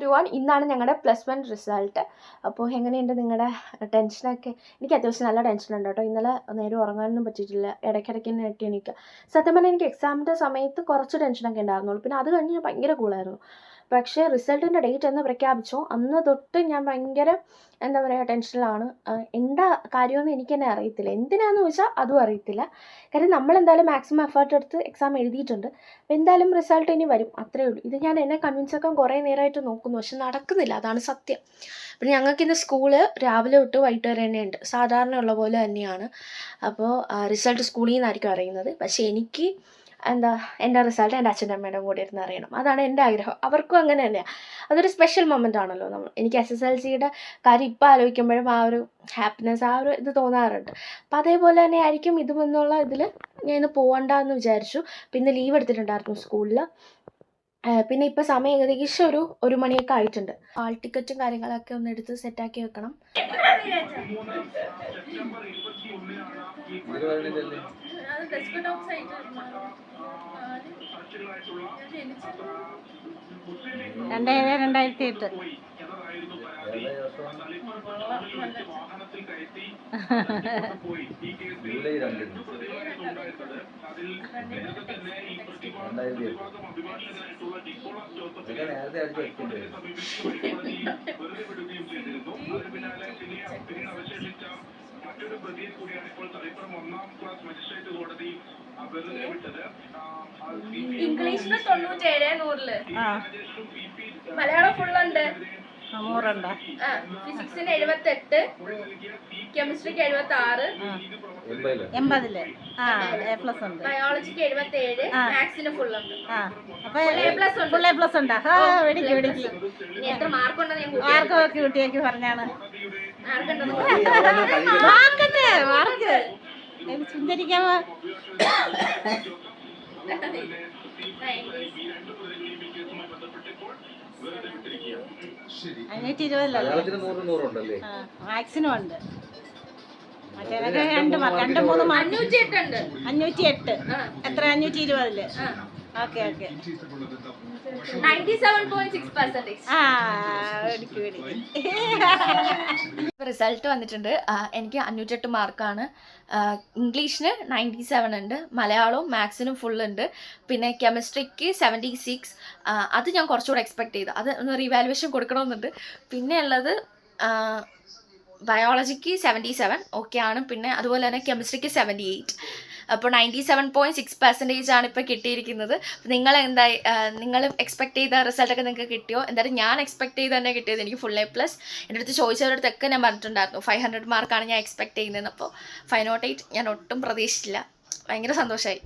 2021 ഇന്നാണ് ഞങ്ങളുടെ +1 റിസൾട്ട്. അപ്പോൾ എങ്ങനെയുണ്ട് നിങ്ങളുടെ ടെൻഷനൊക്കെ? എനിക്ക് അത്യാവശ്യം നല്ല ടെൻഷനുണ്ട് കേട്ടോ. ഇന്നലെ നേരെ ഉറങ്ങാനൊന്നും പറ്റിയിട്ടില്ല, ഇടയ്ക്കിടയ്ക്ക് തന്നെ എണീക്കുക. സത്യം പറഞ്ഞാൽ എനിക്ക് എക്സാമിൻ്റെ സമയത്ത് കുറച്ച് ടെൻഷനൊക്കെ ഉണ്ടായിരുന്നുള്ളൂ, പിന്നെ അത് കഴിഞ്ഞ് ഞാൻ ഭയങ്കര കൂളായിരുന്നു. പക്ഷേ റിസൾട്ടിൻ്റെ ഡേറ്റ് എന്ന് പ്രഖ്യാപിച്ചോ അന്ന് തൊട്ട് ഞാൻ ഭയങ്കര എന്താ പറയുക ടെൻഷനിലാണ്. എന്താ കാര്യമെന്ന് എനിക്ക് തന്നെ അറിയത്തില്ല, എന്തിനാണെന്ന് ചോദിച്ചാൽ അതും അറിയത്തില്ല. കാര്യം നമ്മളെന്തായാലും മാക്സിമം എഫേർട്ട് എടുത്ത് എക്സാം എഴുതിയിട്ടുണ്ട്. അപ്പോൾ എന്തായാലും റിസൾട്ട് ഇനി വരും, അത്രയേ ഉള്ളൂ. ഇത് ഞാൻ എന്നെ കൺവിൻസ് ആക്കാൻ കുറേ നേരമായിട്ട് നോക്കുന്നു, പക്ഷെ നടക്കുന്നില്ല, അതാണ് സത്യം. പിന്നെ ഞങ്ങൾക്കിന്ന് സ്കൂള് രാവിലെ തൊട്ട് വൈകിട്ട് വരെ തന്നെയുണ്ട്, സാധാരണ ഉള്ള പോലെ തന്നെയാണ്. അപ്പോൾ റിസൾട്ട് സ്കൂളിൽ നിന്നായിരിക്കും അറിയുന്നത്. പക്ഷേ എനിക്ക് എൻ്റെ റിസൾട്ട് എൻ്റെ അച്ഛൻ്റെ അമ്മയുടെ കൂടെ ഇരുന്ന് അറിയണം, അതാണ് എൻ്റെ ആഗ്രഹം. അവർക്കും അങ്ങനെ തന്നെയാണ്. അതൊരു സ്പെഷ്യൽ മൊമെൻ്റ് ആണല്ലോ. എനിക്ക് SSLCയുടെ കാര്യം ഇപ്പോൾ ആലോചിക്കുമ്പോഴും ആ ഒരു ഹാപ്പിനെസ്, ആ ഒരു ഇത് തോന്നാറുണ്ട്. അപ്പോൾ അതേപോലെ തന്നെ ആയിരിക്കും ഇതുമെന്നുള്ള ഇതിൽ ഞാൻ ഇന്ന് പോകണ്ടെന്ന് വിചാരിച്ചു. പിന്നെ ലീവ് എടുത്തിട്ടുണ്ടായിരുന്നു സ്കൂളിൽ. പിന്നെ ഇപ്പോൾ സമയം ഏകദേശം 1 മണിയൊക്കെ ആയിട്ടുണ്ട്. ഹാൾ ടിക്കറ്റും കാര്യങ്ങളൊക്കെ ഒന്ന് എടുത്ത് സെറ്റാക്കി വെക്കണം. മറ്റൊരു പ്രതിയെ കൂടിയാണ് ഇപ്പോൾ തളിപ്പുറം 1ാം ക്ലാസ് മജിസ്ട്രേറ്റ് കോടതി വെറുതെ വിട്ടത്. ഇംഗ്ലീഷിന് 97 മലയാളം ഫുള്ളുണ്ട്. ഫിസിക്സിന് 78, കെമിസ്ട്രിക്ക് 76, 80 ബയോളജിക്ക് 77, മാത്സിന് ഫുള്ളുണ്ട്. ഫുൾ A+ ഉണ്ടാ? ഇനി എത്ര മാർക്ക് ഉണ്ടെന്ന് ഞാൻ മാർക്കൊക്കെ കുട്ടിയേക്ക് പറഞ്ഞാണ്. മാർക്ക് സുന്ദരിക്കാമോ? 520 മാക്സിനും ഉണ്ട്. മറ്റേ 2-3 മാർക്ക് 508. എത്ര? 520. ഓക്കെ. 97.6%. റിസൾട്ട് വന്നിട്ടുണ്ട്. എനിക്ക് 508 മാർക്കാണ്. ഇംഗ്ലീഷിന് 97 ഉണ്ട്, മലയാളവും മാത്സിനും ഫുള്ളുണ്ട്. പിന്നെ കെമിസ്ട്രിക്ക് 76, അത് ഞാൻ കുറച്ചുകൂടെ എക്സ്പെക്ട് ചെയ്തു, അത് ഒന്ന് റീവാലുവേഷൻ കൊടുക്കണമെന്നുണ്ട്. പിന്നെ ഉള്ളത് ബയോളജിക്ക് 77 ഓക്കെ ആണ്. പിന്നെ അതുപോലെ തന്നെ കെമിസ്ട്രിക്ക് 78. അപ്പോൾ 97.6% ആണ് ഇപ്പോൾ കിട്ടിയിരിക്കുന്നത്. നിങ്ങൾ എക്സ്പെക്ട് ചെയ്ത റിസൾട്ടൊക്കെ നിങ്ങൾക്ക് കിട്ടിയോ? എന്തായാലും ഞാൻ എക്സ്പെക്ട് ചെയ്ത് തന്നെ കിട്ടിയത്. എനിക്ക് ഫുൾ A+. എൻ്റെ അടുത്ത് ചോദിച്ചവരുടെ അടുത്തൊക്കെ ഞാൻ പറഞ്ഞിട്ടുണ്ടായിരുന്നു 500 മാർക്കാണ് ഞാൻ എക്സ്പെക്ട് ചെയ്യുന്നതെന്ന്. അപ്പോൾ 508 ഞാൻ ഒട്ടും പ്രതീക്ഷിച്ചില്ല. ഭയങ്കര സന്തോഷമായി.